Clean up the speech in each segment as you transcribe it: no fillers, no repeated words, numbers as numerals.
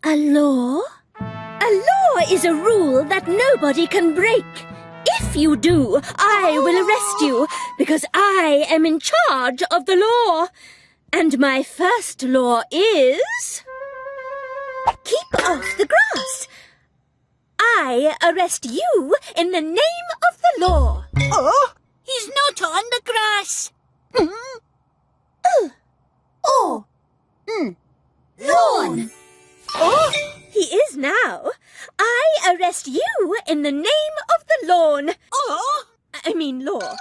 A law? A law is a rule that nobody can break. If you do, I will arrest you, because I am in charge of the law. And my first law is... keep off the grass. I arrest you in the name of the law. Oh, he's not on the grass. Lawn. Oh, he is now. I arrest you in the name of the lawn. Oh. I mean law.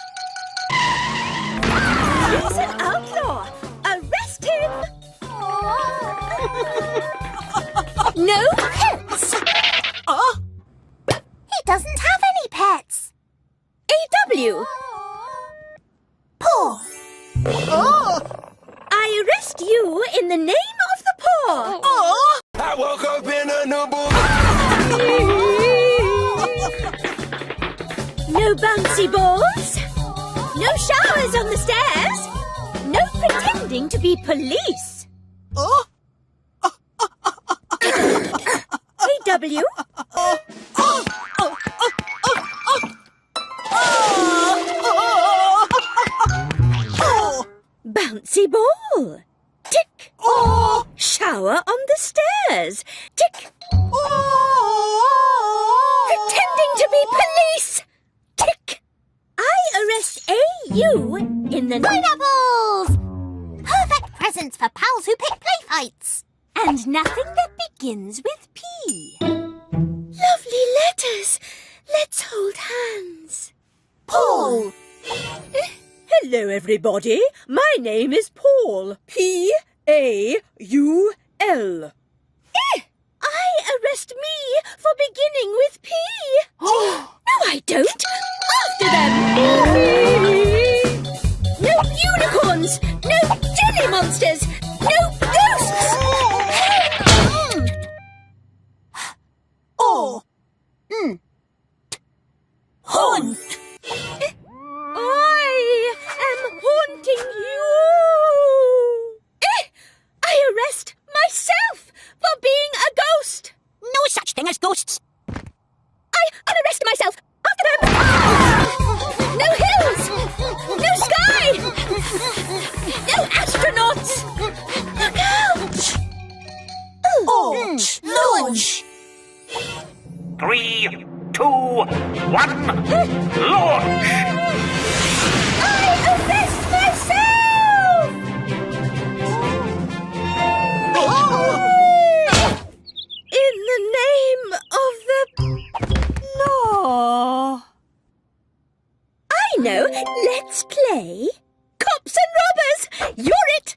He's an outlaw. Arrest him. No pets. Oh. He doesn't have any pets. A.W. Paw. Oh. I arrest you in the name of the paw. Oh. I woke up in a new book. No bouncy balls. No showers on the stairs. No pretending to be police. Oh. A.W. Bouncy ball. Tick. Oh. Shower on the stairs. Tick. Pretending to be police. Tick. I arrest A.U. in the... Pineapples! Perfect presents for pals who pick play fights. And nothing that begins with P. Lovely letters. Let's hold hands. Paul. Hello, everybody. My name is Paul. P-A-U-L. I arrest me for beginning with P. No, I don't. After them. No unicorns. No jelly monsters. No ghosts. Oh. Haunt. I am haunting you. I arrest myself for being a ghost. No such thing as ghosts. I unarrest myself. After them. No hills. No sky. No astronauts. Look out. Launch. 3, 2, 1, launch! I arrest myself. In the name of the law. I know. Let's play Cops and Robbers. You're it.